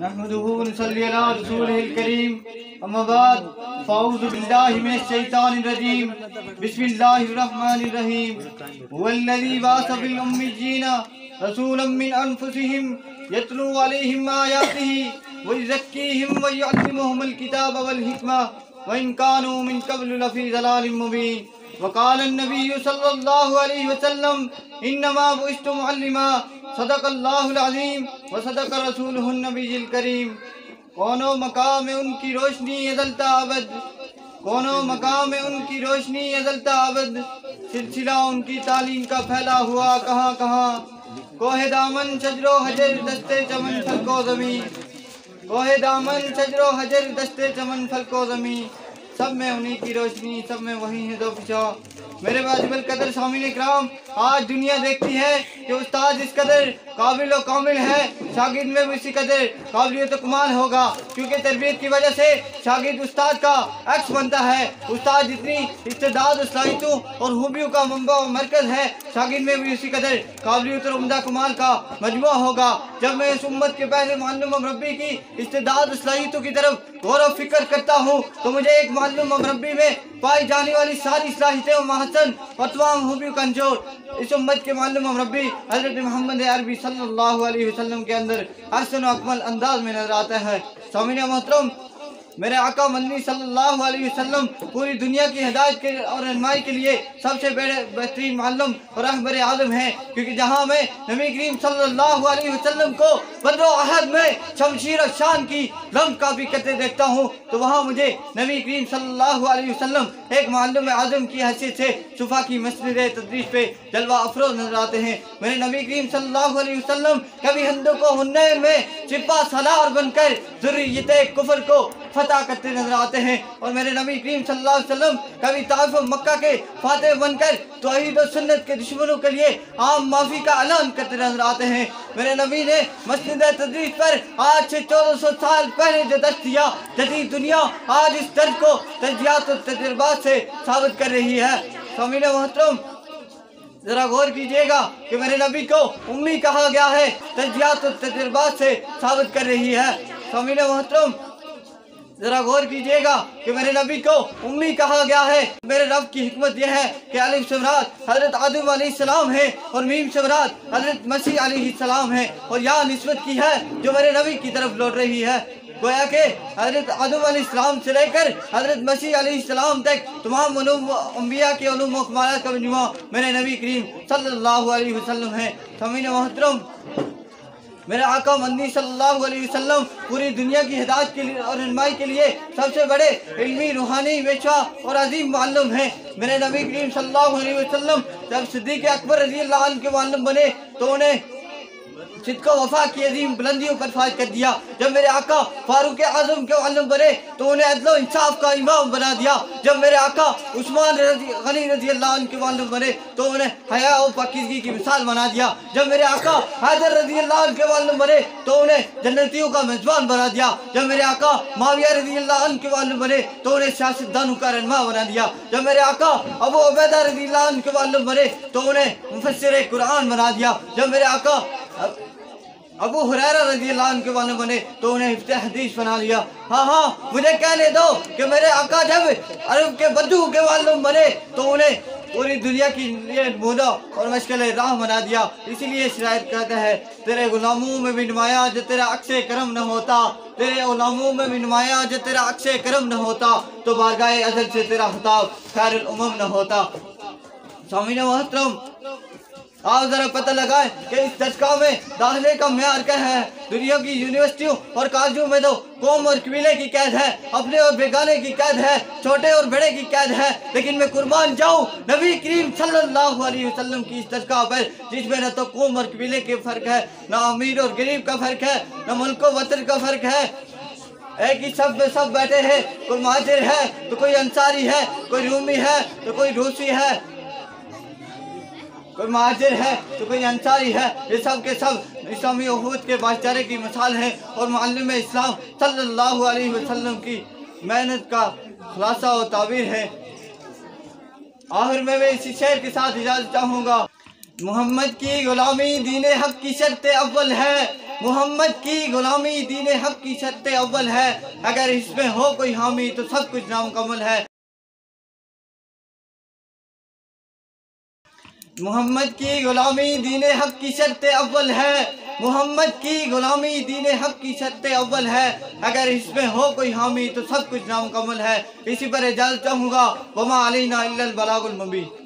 نحمده ونصلي على رسوله الكريم اما بعد فاعوذ بالله من الشيطان الرجيم بسم الله الرحمن الرحيم هو الذي بعث في الأميين رسولا من أنفسهم يتلو عليهم آياته ويزكيهم ويعلمهم الكتاب والحكمة وإن كانوا من قبل لفي ضلال مبين وقال النبي صلى الله عليه وسلم إنما بعثت معلما صدق اللہ العظیم وصدق رسولہ النبی الکریم۔ کونوں مقام میں ان کی روشنی ازلتا ابد، کونوں مقام میں ان کی روشنی ازلتا ابد، سلسلہ ان کی تعلیم کا پھیلا ہوا کہاں کہاں۔ کوہ دامن شجر و حجر دستے چمن فلک و زمین، کوہ دامن شجر و حجر دستے چمن فلک و زمین، سب میں انہی کی روشنی، سب میں وہی ہے دو پیشہ۔ میرے واجب القدر سامعین اکرام، آج دنیا دیکھتی ہے کہ استاد اس قدر قابل و کامل ہے، شاگرد میں بھی اسی قدر قابلیت و کمال ہوگا، کیونکہ تربیت کی وجہ سے شاگرد استاد کا عکس بنتا ہے۔ استاد جتنی استعداد و صلاحیتوں اور خوبیوں کا منبع و مرکز ہے، شاگرد میں بھی اسی قدر قابلیت اور عمدہ کمال کا مجموعہ ہوگا۔ جب میں اس امت کے پہلے معلم و مربی کی استعداد و صلاحیتوں کی طرف غور و فکر کرتا ہوں تو مجھے ایک معلم و مربی میں پائی جانے والی ساری صلاحیتیں و محسن اور تمام خوبیوں کا انجور اس امت کے معلم و مربی حضرت محمد عربی صلی اللہ علیہ وسلم کے اندر احسن و اکمل انداز میں نظر آتا ہے۔ سامعین محترم، میرے آقا مدنی صلی اللہ علیہ وسلم پوری دنیا کی ہدایت اور رہنمائی کے لیے سب سے بہترین معلم اور رہبر اعظم ہیں، کیونکہ جہاں میں نبی کریم صلی اللہ علیہ وسلم کو بدر و احد میں شمشیر و شان کی رمز کافی کرتے دیکھتا ہوں تو وہاں مجھے نبی کریم صلی اللہ علیہ وسلم ایک معلم اعظم کی حیثیت سے صفا کی مسجد تدریس پہ جلوہ افروز نظر آتے ہیں۔ میرے نبی کریم صلی اللہ علیہ وسلم کبھی ہندوں کو حنین میں سپہ سالار بن کر ذریت کفر کو فتح کرتے نظر آتے ہیں، اور میرے نبی کریم صلی اللہ علیہ وسلم کبھی طائف و مکہ کے فاتح بن کر توحید و سنت کے دشمنوں کے لیے عام معافی کا اعلان کرتے نظر آتے ہیں۔ میرے نبی نے مسجد تدریس پر آج سے 1400 سال پہلے جو درس دیا، جدید دنیا آج اس درس کو تجزیات و تجربات سے ثابت کر رہی ہے۔ سامعین محترم، ذرا غور کیجئے گا کہ میرے نبی کو امی کہا گیا ہے، تجزیات و تجربات سے ثابت کر رہی ہے۔ سامعین محترم، ذرا غور کیجئے گا کہ میرے نبی کو امی کہا گیا ہے۔ میرے رب کی حکمت یہ ہے کہ الف سے مراد حضرت آدم علیہ السلام ہے اور میم سے مراد حضرت مسیح علیہ السلام ہے، اور یہاں نسبت کی ہے جو میرے نبی کی طرف لوٹ رہی ہے۔ گویا کہ حضرت آدم علیہ السلام سے لے کر حضرت مسیح علیہ السلام تک تمام انبیاء کے علوم و کمالات کا مجموعہ میرے نبی کریم صلی اللہ علیہ وسلم ہے۔ سامعین محترم، میرے آقا مدنی صلی اللہ علیہ وسلم پوری دنیا کی ہدایت کے لیے اور رہنمائی کے لیے سب سے بڑے علمی، روحانی، پیشوا اور عظیم معلم ہیں۔ میرے نبی کریم صلی اللہ علیہ وسلم جب صدیق اکبر رضی اللہ عنہ کے معلم بنے تو انہیں صدق و وفا کی عظیم بلندیوں پر فائز کر دیا۔ جب میرے آقا فاروق اعظم کے معلم بنے تو انہیں عدل و انصاف کا امام بنا دیا۔ جب میرے آقا عثمان غنی رضی اللہ عنہ کے معلم بنے تو انہیں حیا و پاکیزگی کی مثال بنا دیا۔ جب میرے آقا حیدر رضی اللہ عنہ کے معلم بنے تو انہیں جنتیوں کا میزبان بنا دیا۔ جب میرے آقا معاویہ رضی اللہ عنہ کے معلم بنے تو انہیں سیاستدانوں کا رہنما بنا دیا۔ جب میرے آقا ابو عبیدہ رضی اللہ عنہ کے معلم بنے تو انہیں مفسر قرآن بنا دیا۔ جب میرے آقا ابو ہریرہ رضی اللہ عنہ کے معلم بنے تو انہیں حفظ حدیث بنا لیا۔ ہاں مجھے کہنے دو کہ میرے آقا جب عرب کے بدو کے معلم بنے تو انہیں پوری دنیا کی لیے مولا اور مشکل راہ بنا دیا۔ اسی لیے شاعر کہتا ہے، تیرے غلاموں میں بھی نمایاں جو تیرا عکس کرم نہ ہوتا، تیرے غلاموں میں بھی نمایاں جو تیرا عکس کرم نہ ہوتا، تو بارگاہ ازل سے تیرا خطاب خیر الامم نہ ہوتا۔ سامعین محترم، آپ ذرا پتہ لگائیں کہ اس دستگاہ میں داخلے کا معیار کیا ہے۔ دنیا کی یونیورسٹیوں اور کالجوں میں تو قوم اور قبیلے کی قید ہے، اپنے اور بیگانے کی قید ہے، چھوٹے اور بڑے کی قید ہے، لیکن میں قربان جاؤں نبی کریم صلی اللہ علیہ وسلم کی اس دستگاہ پر جس میں نہ تو قوم اور قبیلے کے فرق ہے، نہ امیر اور غریب کا فرق ہے، نہ ملک و وطن کا فرق ہے۔ ایک ہی سب میں سب بیٹھے ہیں، کوئی مہاجر ہے تو کوئی انصاری ہے، کوئی رومی ہے تو کوئی روسی ہے، کوئی مہاجر ہے تو کوئی انصاری ہے، یہ سب کے سب اسلامی اخوت کے بھائی چارے کی مثال ہیں اور معلم اسلام صلی اللہ علیہ وسلم کی محنت کا خلاصہ و تعبیر ہے۔ آخر میں اسی شعر کے ساتھ اجازت چاہوں گا۔ محمد کی غلامی دین حق کی شرط اول ہے، محمد کی غلامی دین حق کی شرط اول ہے، اگر اس میں ہو کوئی حامی تو سب کچھ نامکمل ہے۔ محمد کی غلامی دین حق کی شرط اول ہے، محمد کی غلامی دین حق کی شرط اول ہے، اگر اس میں ہو کوئی حامی تو سب کچھ نامکمل ہے۔ اسی پر اجازت چاہوں گا، وما علینا الا البلاغ المبین۔